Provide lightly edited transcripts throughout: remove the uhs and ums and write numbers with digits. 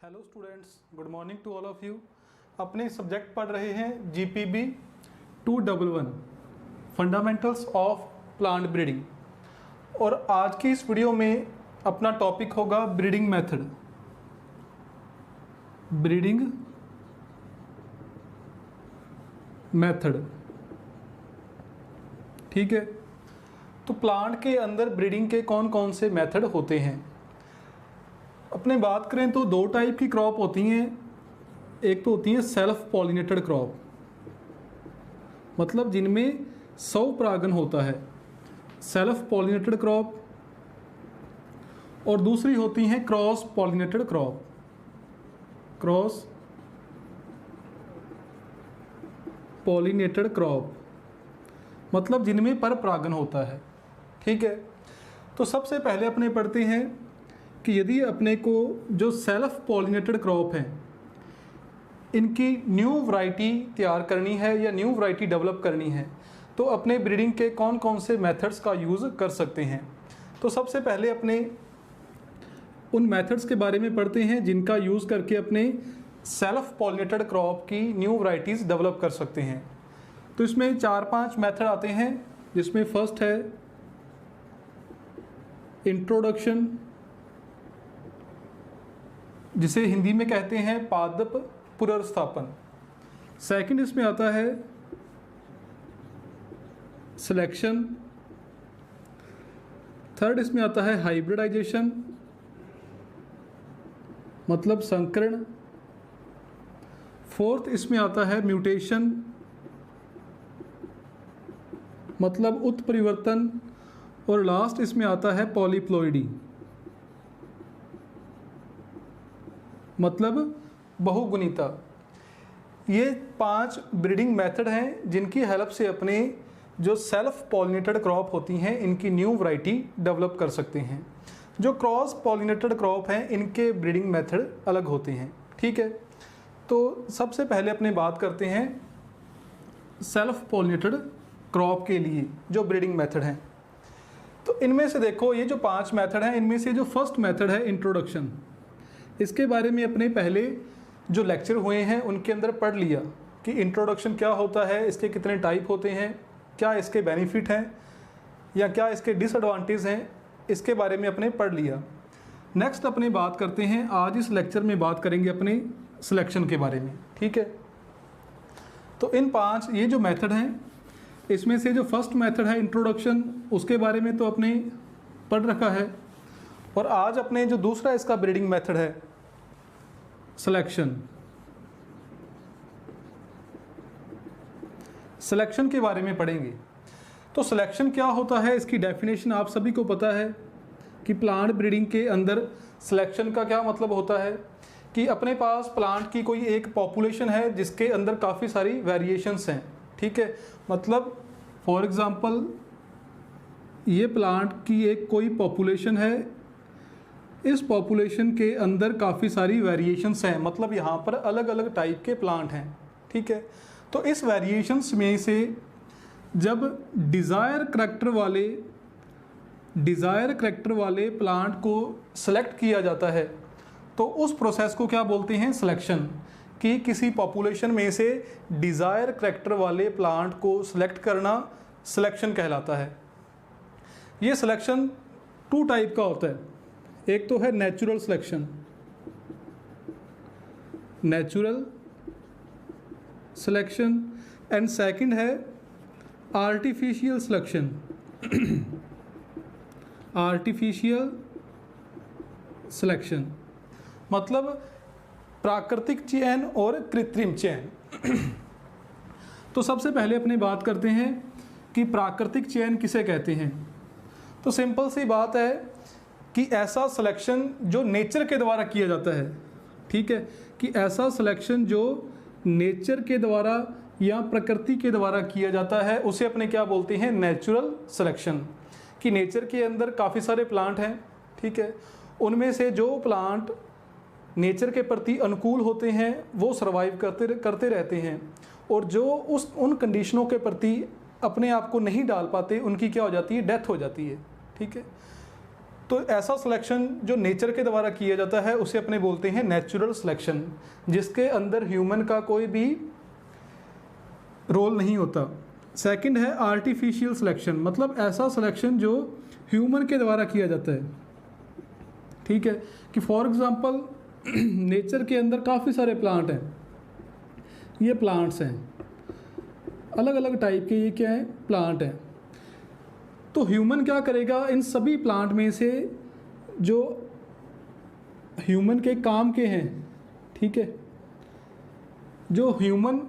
Hello students, good morning to all of you. अपने subject पढ़ रहे हैं GPB 211 fundamentals of plant breeding. और आज की इस वीडियो में अपना टॉपिक होगा ब्रीडिंग मेथड। ब्रीडिंग मेथड, ठीक है। तो प्लांट के अंदर ब्रीडिंग के कौन कौन से मेथड होते हैं। अपने बात करें तो दो टाइप की क्रॉप होती हैं। एक तो होती है सेल्फ पॉलिनेटेड क्रॉप, मतलब जिनमें स्वपरागन होता है, सेल्फ पॉलिनेटेड क्रॉप। और दूसरी होती हैं cross pollinated crop, cross pollinated crop, मतलब जिनमें परपरागन होता है, ठीक है। तो सबसे पहले अपने पढ़ते हैं कि यदि अपने को जो सेल्फ पॉलिनेटेड क्रॉप हैं इनकी न्यू वैरायटी तैयार करनी है या न्यू वैरायटी डेवलप करनी है तो अपने ब्रीडिंग के कौन कौन से मेथड्स का यूज़ कर सकते हैं। तो सबसे पहले अपने उन मेथड्स के बारे में पढ़ते हैं जिनका यूज़ करके अपने सेल्फ पॉलिनेटेड क्रॉप की न्यू वैरायटीज़ डेवलप कर सकते हैं। तो इसमें 4-5 मेथड आते हैं, जिसमें फर्स्ट है इंट्रोडक्शन, जिसे हिंदी में कहते हैं पादप पुनर्स्थापन। सेकंड इसमें आता है सिलेक्शन। थर्ड इसमें आता है हाइब्रिडाइजेशन, मतलब संकरण। फोर्थ इसमें आता है म्यूटेशन, मतलब उत्परिवर्तन। और लास्ट इसमें आता है पॉलीप्लॉइडी, मतलब बहुगुणिता। ये 5 ब्रीडिंग मेथड हैं जिनकी हेल्प से अपने जो सेल्फ पॉलिनेटेड क्रॉप होती हैं इनकी न्यू वैरायटी डेवलप कर सकते हैं। जो क्रॉस पॉलिनेटेड क्रॉप हैं इनके ब्रीडिंग मेथड अलग होते हैं, ठीक है। तो सबसे पहले अपने बात करते हैं सेल्फ पॉलिनेटेड क्रॉप के लिए जो ब्रीडिंग मेथड हैं। तो इनमें से देखो, ये जो 5 मेथड हैं इनमें से जो फर्स्ट मेथड है इंट्रोडक्शन, इसके बारे में अपने पहले जो लेक्चर हुए हैं उनके अंदर पढ़ लिया कि इंट्रोडक्शन क्या होता है, इसके कितने टाइप होते हैं, क्या इसके बेनिफिट हैं या क्या इसके डिसएडवांटेज हैं, इसके बारे में अपने पढ़ लिया। नेक्स्ट अपने बात करते हैं, आज इस लेक्चर में बात करेंगे अपने सिलेक्शन के बारे में, ठीक है। तो इन 5 ये जो मेथड हैं इसमें से जो फर्स्ट मेथड है इंट्रोडक्शन, उसके बारे में तो अपने पढ़ रखा है। और आज अपने जो दूसरा इसका ब्रीडिंग मेथड है सिलेक्शन, सिलेक्शन के बारे में पढ़ेंगे। तो सिलेक्शन क्या होता है, इसकी डेफिनेशन आप सभी को पता है कि प्लांट ब्रीडिंग के अंदर सिलेक्शन का क्या मतलब होता है कि अपने पास प्लांट की कोई एक पॉपुलेशन है जिसके अंदर काफ़ी सारी वेरिएशंस हैं, ठीक है। मतलब फॉर एग्ज़ाम्पल ये प्लांट की एक कोई पॉपुलेशन है, इस पॉपुलेशन के अंदर काफ़ी सारी वेरिएशंस हैं, मतलब यहाँ पर अलग अलग टाइप के प्लांट हैं, ठीक है। तो इस वेरिएशंस में से जब डिज़ायर करेक्टर वाले प्लांट को सेलेक्ट किया जाता है तो उस प्रोसेस को क्या बोलते हैं, सिलेक्शन। कि किसी पॉपुलेशन में से डिज़ायर करेक्टर वाले प्लांट को सिलेक्ट करना सिलेक्शन कहलाता है। ये सिलेक्शन 2 टाइप का होता है। एक तो है natural selection, natural selection, and second है आर्टिफिशियल सिलेक्शन, आर्टिफिशियल सिलेक्शन, मतलब प्राकृतिक चयन और कृत्रिम चयन। तो सबसे पहले अपनी बात करते हैं कि प्राकृतिक चयन किसे कहते हैं। तो सिंपल सी बात है कि ऐसा सिलेक्शन जो नेचर के द्वारा किया जाता है, ठीक है, कि ऐसा सिलेक्शन जो नेचर के द्वारा या प्रकृति के द्वारा किया जाता है उसे अपने क्या बोलते हैं, नेचुरल सिलेक्शन। कि नेचर के अंदर काफ़ी सारे प्लांट हैं, ठीक है, उनमें से जो प्लांट नेचर के प्रति अनुकूल होते हैं वो सर्वाइव करते रहते हैं, और जो उन कंडीशनों के प्रति अपने आप को नहीं डाल पाते उनकी क्या हो जाती है, डेथ हो जाती है, ठीक है। तो ऐसा सिलेक्शन जो नेचर के द्वारा किया जाता है उसे अपने बोलते हैं नेचुरल सिलेक्शन, जिसके अंदर ह्यूमन का कोई भी रोल नहीं होता। सेकंड है आर्टिफिशियल सिलेक्शन, मतलब ऐसा सिलेक्शन जो ह्यूमन के द्वारा किया जाता है। ठीक है, कि फॉर एग्जांपल नेचर के अंदर काफ़ी सारे प्लांट हैं, ये प्लांट्स हैं अलग अलग टाइप के, ये क्या है प्लांट हैं। तो ह्यूमन क्या करेगा, इन सभी प्लांट में से जो ह्यूमन के काम के हैं, ठीक है, जो ह्यूमन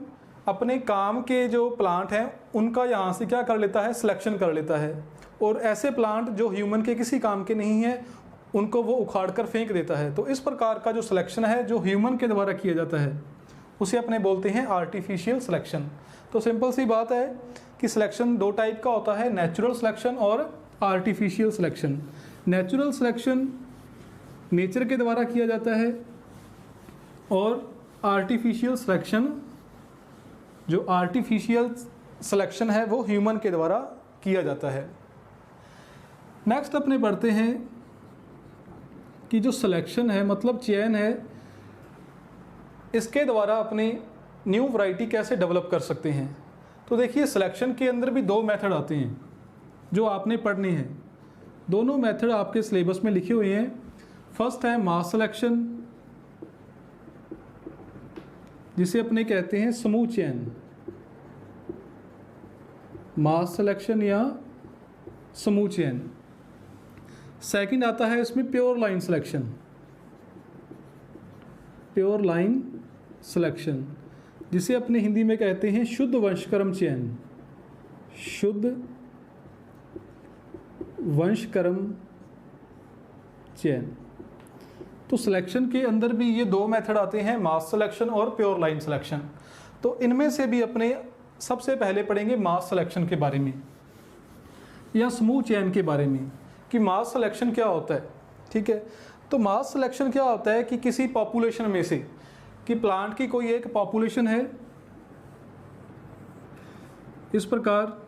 अपने काम के जो प्लांट हैं उनका यहाँ से क्या कर लेता है, सिलेक्शन कर लेता है, और ऐसे प्लांट जो ह्यूमन के किसी काम के नहीं हैं उनको वो उखाड़ कर फेंक देता है। तो इस प्रकार का जो सिलेक्शन है जो ह्यूमन के द्वारा किया जाता है उसे अपने बोलते हैं आर्टिफिशियल सिलेक्शन। तो सिंपल सी बात है कि सिलेक्शन दो टाइप का होता है, नेचुरल सिलेक्शन और artificial selection. Natural selection nature के द्वारा किया जाता है और आर्टिफिशियल सिलेक्शन, जो आर्टिफिशियल सिलेक्शन है वो ह्यूमन के द्वारा किया जाता है। नेक्स्ट अपने बढ़ते हैं कि जो सिलेक्शन है मतलब चयन है, इसके द्वारा अपने न्यू वैरायटी कैसे डेवलप कर सकते हैं। तो देखिए सिलेक्शन के अंदर भी दो मेथड आते हैं जो आपने पढ़ने हैं। दोनों मेथड आपके सिलेबस में लिखे हुए हैं। फर्स्ट है मास सिलेक्शन, जिसे अपने कहते हैं समूह चयन, मास सिलेक्शन या समूह चयन। सेकंड आता है इसमें pure line selection, pure line selection, जिसे अपने हिंदी में कहते हैं शुद्ध वंशक्रम चयन, शुद्ध वंशक्रम चयन। तो सिलेक्शन के अंदर भी ये दो मेथड आते हैं, मास सिलेक्शन और प्योर लाइन सिलेक्शन। तो इनमें से भी अपने सबसे पहले पढ़ेंगे मास सिलेक्शन के बारे में या समूह चयन के बारे में कि मास सिलेक्शन क्या होता है। ठीक है, तो मास सिलेक्शन क्या होता है कि किसी पॉपुलेशन में से, कि प्लांट की कोई एक पॉपुलेशन है, इस प्रकार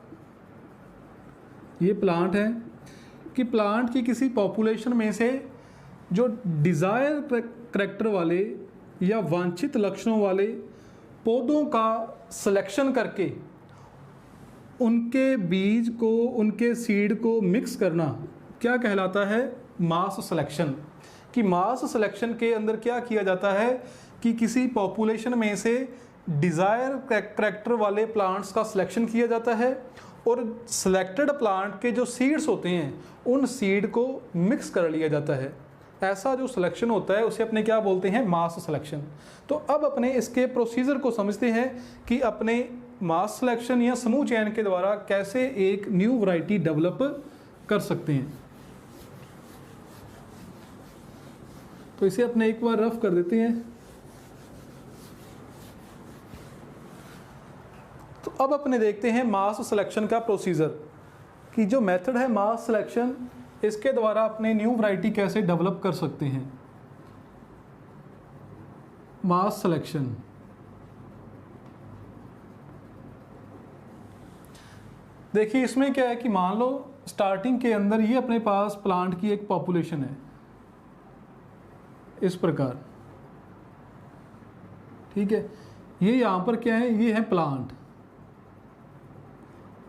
ये प्लांट है कि प्लांट की किसी पॉपुलेशन में से जो डिज़ायर करैक्टर वाले या वांछित लक्षणों वाले पौधों का सिलेक्शन करके उनके बीज को, उनके सीड को मिक्स करना क्या कहलाता है, मास सिलेक्शन। कि मास सिलेक्शन के अंदर क्या किया जाता है कि किसी पॉपुलेशन में से डिज़ायर करैक्टर वाले प्लांट्स का सिलेक्शन किया जाता है और सिलेक्टेड प्लांट के जो सीड्स होते हैं उन सीड को मिक्स कर लिया जाता है। ऐसा जो सिलेक्शन होता है उसे अपने क्या बोलते हैं, मास सिलेक्शन। तो अब अपने इसके प्रोसीजर को समझते हैं कि अपने मास सिलेक्शन या समूह चयन के द्वारा कैसे एक न्यू वैरायटी डेवलप कर सकते हैं। तो इसे अपने एक बार रफ कर देते हैं। तो अब अपने देखते हैं मास सिलेक्शन का प्रोसीजर, कि जो मेथड है मास सिलेक्शन, इसके द्वारा अपने न्यू वैरायटी कैसे डेवलप कर सकते हैं। मास सिलेक्शन, देखिए इसमें क्या है कि मान लो स्टार्टिंग के अंदर ये अपने पास प्लांट की एक पॉपुलेशन है इस प्रकार। ठीक है, ये यहाँ पर क्या है, ये है प्लांट,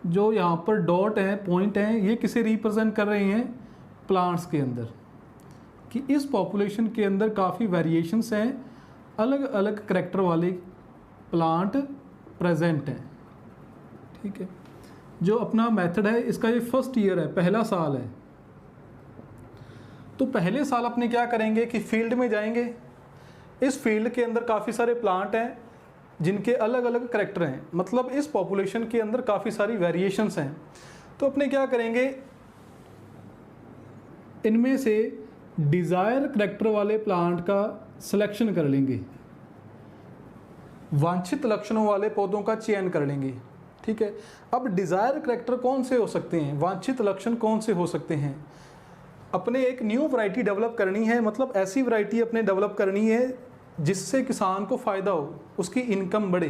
जो यहाँ पर डॉट है, पॉइंट है, ये किसे रिप्रेजेंट कर रहे हैं, प्लांट्स के अंदर, कि इस पॉपुलेशन के अंदर काफ़ी वेरिएशंस हैं, अलग अलग करैक्टर वाले प्लांट प्रेजेंट हैं। ठीक है, जो अपना मेथड है इसका ये फर्स्ट ईयर है, पहला साल है। तो पहले साल अपने क्या करेंगे कि फील्ड में जाएंगे। इस फील्ड के अंदर काफ़ी सारे प्लांट हैं जिनके अलग अलग करैक्टर हैं, मतलब इस पॉपुलेशन के अंदर काफ़ी सारी वेरिएशंस हैं। तो अपने क्या करेंगे, इनमें से डिज़ायर करैक्टर वाले प्लांट का सिलेक्शन कर लेंगे, वांछित लक्षणों वाले पौधों का चयन कर लेंगे। ठीक है, अब डिज़ायर करैक्टर कौन से हो सकते हैं, वांछित लक्षण कौन से हो सकते हैं। अपने एक न्यू वैरायटी डेवलप करनी है, मतलब ऐसी वैरायटी अपने डेवलप करनी है जिससे किसान को फ़ायदा हो, उसकी इनकम बढ़े।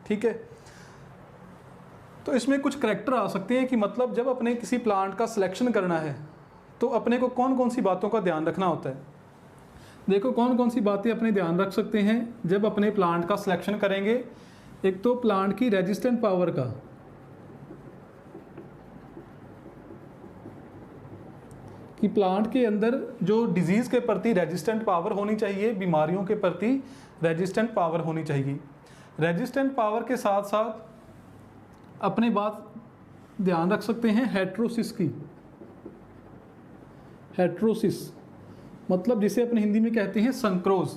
ठीक है, तो इसमें कुछ करैक्टर आ सकते हैं कि मतलब जब अपने किसी प्लांट का सिलेक्शन करना है तो अपने को कौन कौन सी बातों का ध्यान रखना होता है? देखो कौन कौन सी बातें अपने ध्यान रख सकते हैं जब अपने प्लांट का सिलेक्शन करेंगे। एक तो प्लांट की रेजिस्टेंट पावर का, कि प्लांट के अंदर जो डिजीज़ के प्रति रेजिस्टेंट पावर होनी चाहिए, बीमारियों के प्रति रेजिस्टेंट पावर होनी चाहिए। रेजिस्टेंट पावर के साथ साथ अपने बात ध्यान रख सकते हैं हेट्रोसिस की। हेट्रोसिस मतलब जिसे अपने हिंदी में कहते हैं संक्रोज,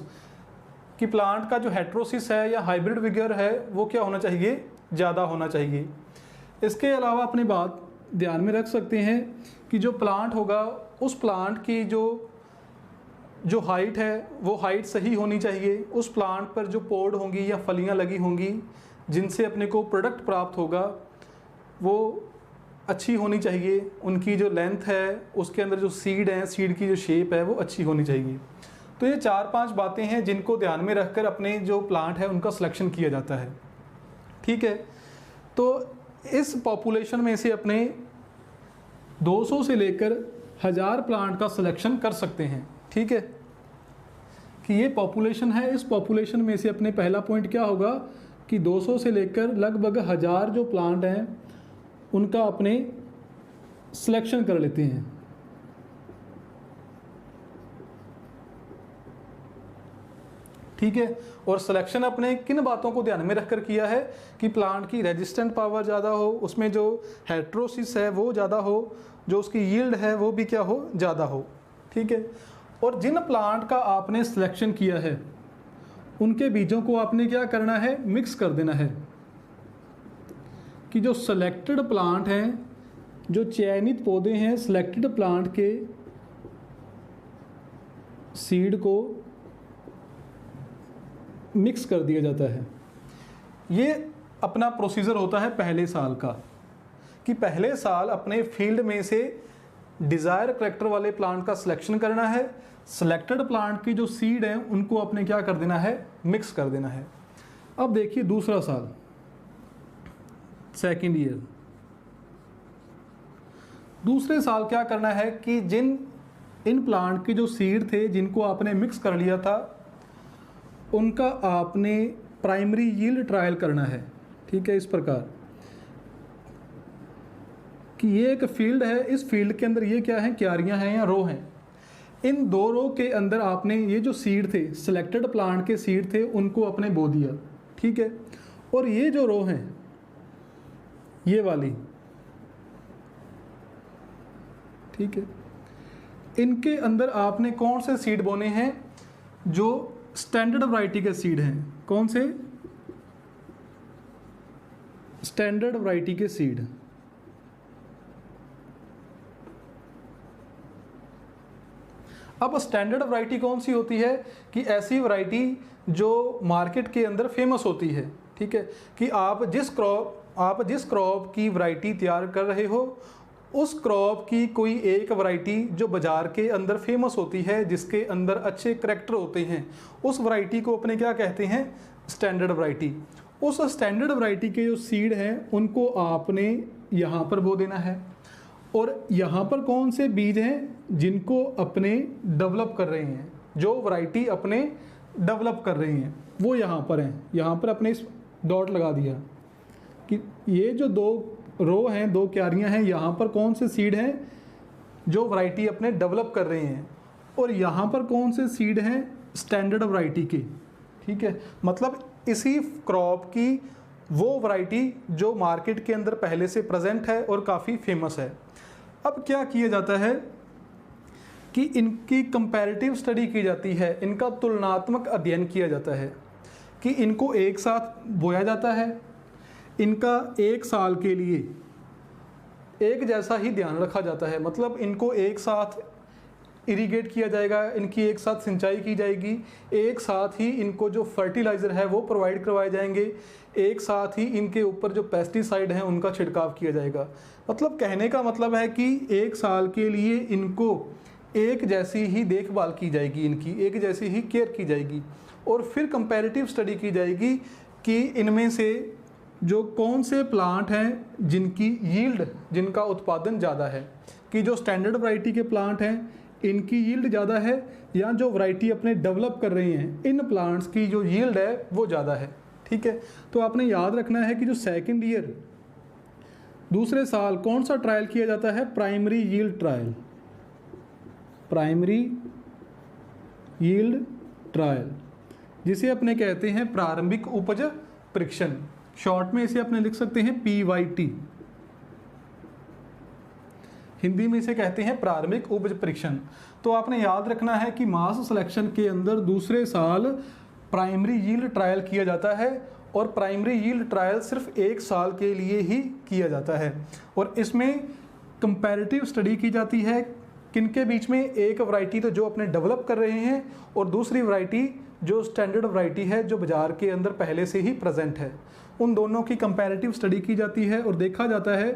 कि प्लांट का जो हेट्रोसिस है या हाइब्रिड विगर है वो क्या होना चाहिए, ज़्यादा होना चाहिए। इसके अलावा अपने बात ध्यान में रख सकते हैं कि जो प्लांट होगा उस प्लांट की जो हाइट है वो हाइट सही होनी चाहिए। उस प्लांट पर जो पोड होंगी या फलियां लगी होंगी जिनसे अपने को प्रोडक्ट प्राप्त होगा वो अच्छी होनी चाहिए। उनकी जो लेंथ है, उसके अंदर जो सीड है, सीड की जो शेप है वो अच्छी होनी चाहिए। तो ये 4-5 बातें हैं जिनको ध्यान में रखकर अपने जो प्लांट है उनका सिलेक्शन किया जाता है। ठीक है, तो इस पॉपुलेशन में से अपने 200 से लेकर 1000 प्लांट का सिलेक्शन कर सकते हैं। ठीक है, कि ये पॉपुलेशन है, इस पॉपुलेशन में से अपने पहला पॉइंट क्या होगा कि 200 से लेकर लगभग 1000 जो प्लांट हैं उनका अपने सिलेक्शन कर लेते हैं। ठीक है, और सिलेक्शन अपने किन बातों को ध्यान में रखकर किया है कि प्लांट की रेजिस्टेंट पावर ज़्यादा हो, उसमें जो हेट्रोसिस है वो ज़्यादा हो, जो उसकी यील्ड है वो भी क्या हो, ज़्यादा हो। ठीक है, और जिन प्लांट का आपने सिलेक्शन किया है उनके बीजों को आपने क्या करना है, मिक्स कर देना है। कि जो सेलेक्टेड प्लांट हैं, जो चयनित पौधे हैं, सिलेक्टेड प्लांट के सीड को मिक्स कर दिया जाता है। ये अपना प्रोसीजर होता है पहले साल का, कि पहले साल अपने फील्ड में से डिज़ायर करैक्टर वाले प्लांट का सिलेक्शन करना है। सिलेक्टेड प्लांट की जो सीड हैं उनको अपने क्या कर देना है, मिक्स कर देना है। अब देखिए दूसरा साल, सेकेंड ईयर। दूसरे साल क्या करना है कि इन प्लांट के जो सीड थे जिनको आपने मिक्स कर लिया था उनका आपने प्राइमरी यील्ड ट्रायल करना है। ठीक है, इस प्रकार कि ये एक फील्ड है, इस फील्ड के अंदर ये क्या है, क्यारियां हैं या रो हैं। इन 2 रो के अंदर आपने ये जो सीड थे, सिलेक्टेड प्लांट के सीड थे, उनको आपने बो दिया। ठीक है, और ये जो रो हैं ये वाली, ठीक है, इनके अंदर आपने कौन से सीड बोने हैं, जो स्टैंडर्ड वैरायटी के सीड हैं। कौन से, स्टैंडर्ड वैरायटी के सीड। अब स्टैंडर्ड वैरायटी कौन सी होती है कि ऐसी वैरायटी जो मार्केट के अंदर फेमस होती है। ठीक है, कि आप जिस क्रॉप की वैरायटी तैयार कर रहे हो उस क्रॉप की कोई एक वैरायटी जो बाज़ार के अंदर फेमस होती है, जिसके अंदर अच्छे करैक्टर होते हैं, उस वैरायटी को अपने क्या कहते हैं, स्टैंडर्ड वैरायटी। उस स्टैंडर्ड वैरायटी के जो सीड हैं उनको आपने यहाँ पर बो देना है। और यहाँ पर कौन से बीज हैं जिनको अपने डेवलप कर रहे हैं, जो वैरायटी अपने डेवलप कर रहे हैं वो यहाँ पर हैं। यहाँ पर अपने इस डॉट लगा दिया कि ये जो 2 रो हैं, 2 क्यारियां हैं, यहाँ पर कौन से सीड हैं जो वैरायटी अपने डेवलप कर रहे हैं, और यहाँ पर कौन से सीड हैं स्टैंडर्ड वैरायटी के। ठीक है, मतलब इसी क्रॉप की वो वैरायटी जो मार्केट के अंदर पहले से प्रेजेंट है और काफ़ी फेमस है। अब क्या किया जाता है कि इनकी कंपैरेटिव स्टडी की जाती है, इनका तुलनात्मक अध्ययन किया जाता है कि इनको एक साथ बोया जाता है, इनका 1 साल के लिए एक जैसा ही ध्यान रखा जाता है। मतलब इनको एक साथ इरिगेट किया जाएगा, इनकी एक साथ सिंचाई की जाएगी, एक साथ ही इनको जो फर्टिलाइज़र है वो प्रोवाइड करवाए जाएंगे, एक साथ ही इनके ऊपर जो पेस्टिसाइड हैं उनका छिड़काव किया जाएगा। मतलब कहने का मतलब है कि 1 साल के लिए इनको एक जैसी ही देखभाल की जाएगी, इनकी एक जैसी ही केयर की जाएगी, और फिर कंपैरेटिव स्टडी की जाएगी कि इनमें से जो कौन से प्लांट हैं जिनकी यील्ड, जिनका उत्पादन ज़्यादा है। कि जो स्टैंडर्ड वैरायटी के प्लांट हैं इनकी यील्ड ज़्यादा है, या जो वैरायटी अपने डेवलप कर रहे हैं इन प्लांट्स की जो यील्ड है वो ज़्यादा है। ठीक है, तो आपने याद रखना है कि जो सेकेंड ईयर दूसरे साल कौन सा ट्रायल किया जाता है, primary yield trial, primary yield trial, जिसे अपने कहते हैं प्रारंभिक उपज परीक्षण। शॉर्ट में इसे अपने लिख सकते हैं PYT, हिंदी में इसे कहते हैं प्रारंभिक उपज परीक्षण। तो आपने याद रखना है कि मास सिलेक्शन के अंदर दूसरे साल प्राइमरी यील्ड ट्रायल किया जाता है, और प्राइमरी यील्ड ट्रायल सिर्फ 1 साल के लिए ही किया जाता है, और इसमें कंपैरेटिव स्टडी की जाती है किनके बीच में, एक वैरायटी तो जो अपने डेवलप कर रहे हैं और दूसरी वैरायटी जो स्टैंडर्ड वैरायटी है जो बाज़ार के अंदर पहले से ही प्रेजेंट है। उन दोनों की कंपैरेटिव स्टडी की जाती है और देखा जाता है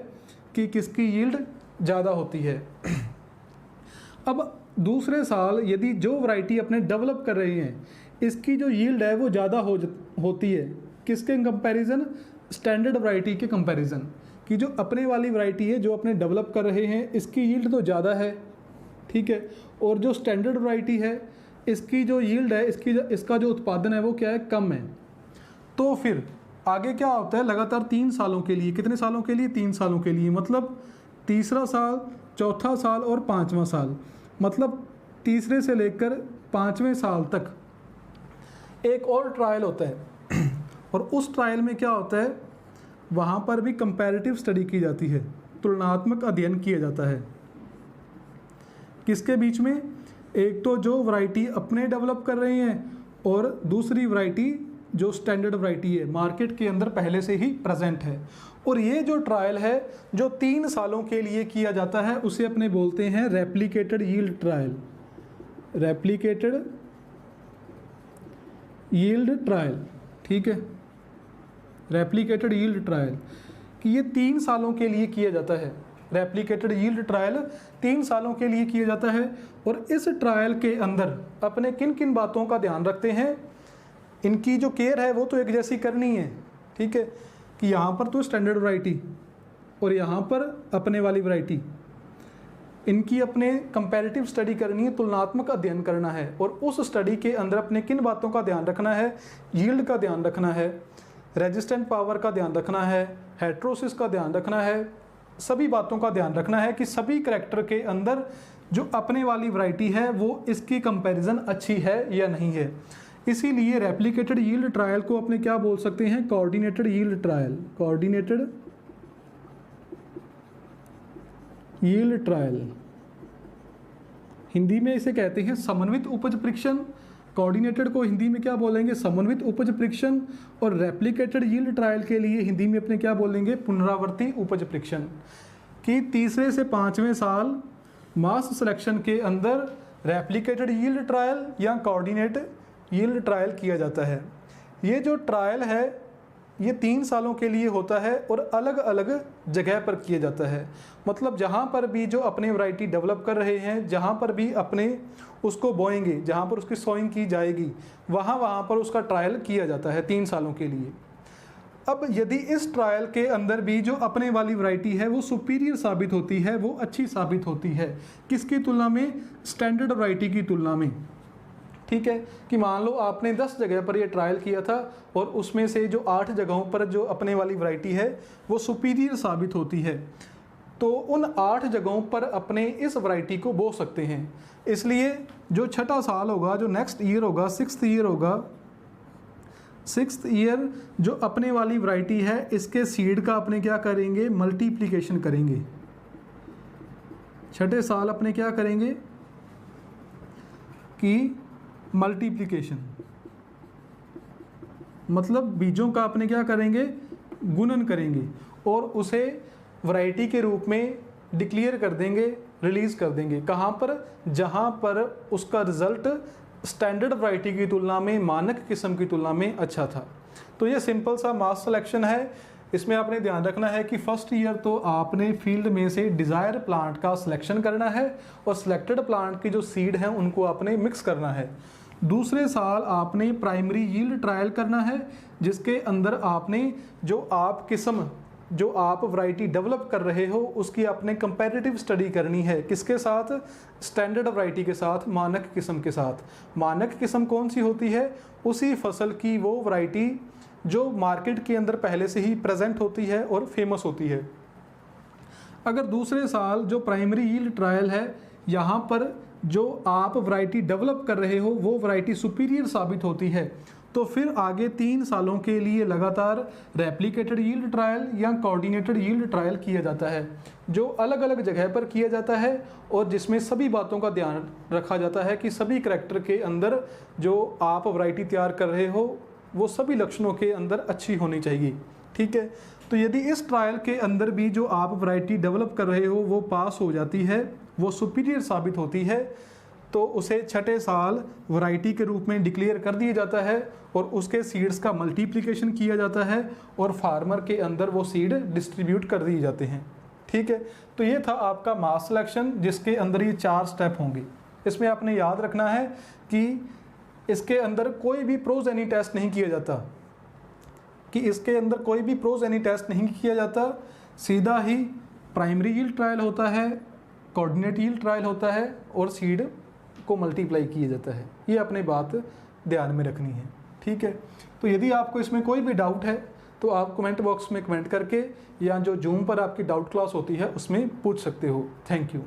कि किसकी यील्ड ज़्यादा होती है। अब दूसरे साल यदि जो वैरायटी अपने डेवलप कर रहे हैं इसकी जो यील्ड है वो ज़्यादा होती है, किसके कंपैरिजन, स्टैंडर्ड वैरायटी के कंपैरिजन, कि जो अपने वाली वैरायटी है जो अपने डेवलप कर रहे हैं इसकी यील्ड तो ज़्यादा है, ठीक है, और जो स्टैंडर्ड वैरायटी है इसकी जो यील्ड है, इसका जो उत्पादन है वो क्या है, कम है। तो फिर आगे क्या होता है, लगातार 3 सालों के लिए, कितने सालों के लिए, 3 सालों के लिए, मतलब तीसरा साल, चौथा साल और 5वां साल, मतलब तीसरे से लेकर 5वें साल तक एक और ट्रायल होता है। और उस ट्रायल में क्या होता है, वहाँ पर भी कंपैरेटिव स्टडी की जाती है, तुलनात्मक अध्ययन किया जाता है। किसके बीच में, एक तो जो वैरायटी अपने डेवलप कर रहे हैं और दूसरी वैरायटी जो स्टैंडर्ड वैरायटी है मार्केट के अंदर पहले से ही प्रेजेंट है। और ये जो ट्रायल है जो 3 सालों के लिए किया जाता है उसे अपने बोलते हैं replicated yield trial, replicated yield trial, ठीक है, रेप्लिकेटेड यील्ड ट्रायल, कि ये 3 सालों के लिए किया जाता है। रेप्लिकेटेड यील्ड ट्रायल 3 सालों के लिए किया जाता है, और इस ट्रायल के अंदर अपने किन किन बातों का ध्यान रखते हैं, इनकी जो केयर है वो तो एक जैसी करनी है, ठीक है, कि यहाँ पर तो स्टैंडर्ड वैरायटी और यहाँ पर अपने वाली वैरायटी, इनकी अपने कंपैरेटिव स्टडी करनी है, तुलनात्मक अध्ययन करना है, और उस स्टडी के अंदर अपने किन बातों का ध्यान रखना है, यील्ड का ध्यान रखना है, रेजिस्टेंट पावर का ध्यान रखना है, हेट्रोसिस का ध्यान रखना है, सभी बातों का ध्यान रखना है कि सभी करैक्टर के अंदर जो अपने वाली वैरायटी है वो इसकी कंपैरिजन अच्छी है या नहीं है। इसीलिए रेप्लिकेटेड यील्ड ट्रायल को अपने क्या बोल सकते हैं, coordinated yield trial, coordinated yield trial, Hindi में इसे कहते हैं समन्वित उपज परीक्षण। कोऑर्डिनेटेड को हिंदी में क्या बोलेंगे, समन्वित उपज परीक्षण, और रेप्लिकेटेड यील्ड ट्रायल के लिए हिंदी में अपने क्या बोलेंगे, पुनरावर्ती उपज परीक्षण। कि तीसरे से 5वें साल मास सिलेक्शन के अंदर रेप्लिकेटेड यील्ड ट्रायल या कोऑर्डिनेट यील्ड ट्रायल किया जाता है। ये जो ट्रायल है ये 3 सालों के लिए होता है और अलग अलग जगह पर किया जाता है, मतलब जहाँ पर भी जो अपने वैरायटी डेवलप कर रहे हैं, जहाँ पर भी अपने उसको बोएंगे, जहाँ पर उसकी सोइंग की जाएगी, वहाँ पर उसका ट्रायल किया जाता है 3 सालों के लिए। अब यदि इस ट्रायल के अंदर भी जो अपने वाली वैरायटी है वो सुपीरियर साबित होती है, वो अच्छी साबित होती है, किसकी तुलना में, स्टैंडर्ड वैरायटी की तुलना में, ठीक है, कि मान लो आपने 10 जगह पर ये ट्रायल किया था और उसमें से जो 8 जगहों पर जो अपने वाली वैरायटी है वो सुपीरियर साबित होती है, तो उन 8 जगहों पर अपने इस वैरायटी को बो सकते हैं। इसलिए जो छठा साल होगा, जो नेक्स्ट ईयर होगा, 6th ईयर होगा, 6th ईयर जो अपने वाली वैरायटी है इसके सीड का अपने क्या करेंगे, मल्टीप्लिकेशन करेंगे। छठे साल अपने क्या करेंगे कि मल्टीप्लिकेशन, मतलब बीजों का अपने क्या करेंगे, गुणन करेंगे और उसे वैरायटी के रूप में डिक्लेयर कर देंगे, रिलीज़ कर देंगे। कहाँ पर, जहाँ पर उसका रिज़ल्ट स्टैंडर्ड वैरायटी की तुलना में, मानक किस्म की तुलना में अच्छा था। तो ये सिंपल सा मास सिलेक्शन है। इसमें आपने ध्यान रखना है कि फर्स्ट ईयर तो आपने फील्ड में से डिज़ायर प्लांट का सिलेक्शन करना है और सिलेक्टेड प्लांट की जो सीड हैं उनको आपने मिक्स करना है। दूसरे साल आपने प्राइमरी यील्ड ट्रायल करना है जिसके अंदर आपने जो आप किस्म जो आप वैरायटी डेवलप कर रहे हो उसकी आपने कंपैरेटिव स्टडी करनी है। किसके साथ? स्टैंडर्ड वैरायटी के साथ, मानक किस्म के साथ। मानक किस्म कौन सी होती है? उसी फसल की वो वैरायटी जो मार्केट के अंदर पहले से ही प्रेजेंट होती है और फेमस होती है। अगर दूसरे साल जो प्राइमरी यील्ड ट्रायल है, यहाँ पर जो आप वैरायटी डेवलप कर रहे हो वो वैरायटी सुपीरियर साबित होती है, तो फिर आगे 3 सालों के लिए लगातार रेप्लिकेटेड यील्ड ट्रायल या कोऑर्डिनेटेड यील्ड ट्रायल किया जाता है, जो अलग अलग जगह पर किया जाता है और जिसमें सभी बातों का ध्यान रखा जाता है कि सभी करैक्टर के अंदर जो आप वैरायटी तैयार कर रहे हो वो सभी लक्षणों के अंदर अच्छी होनी चाहिए। ठीक है, तो यदि इस ट्रायल के अंदर भी जो आप वैरायटी डेवलप कर रहे हो वो पास हो जाती है, वो सुपीरियर साबित होती है, तो उसे छठे साल वैरायटी के रूप में डिक्लेयर कर दिया जाता है और उसके सीड्स का मल्टीप्लिकेशन किया जाता है और फार्मर के अंदर वो सीड डिस्ट्रीब्यूट कर दिए जाते हैं। ठीक है, तो ये था आपका मास सिलेक्शन, जिसके अंदर ये 4 स्टेप होंगे। इसमें आपने याद रखना है कि इसके अंदर कोई भी प्रोज एनी टेस्ट नहीं किया जाता, सीधा ही प्राइमरी यील्ड ट्रायल होता है, कोऑर्डिनेट यील्ड ट्रायल होता है और सीड को मल्टीप्लाई किया जाता है। ये अपनी बात ध्यान में रखनी है। ठीक है, तो यदि आपको इसमें कोई भी डाउट है तो आप कमेंट बॉक्स में कमेंट करके या जो जूम पर आपकी डाउट क्लास होती है उसमें पूछ सकते हो। Thank you.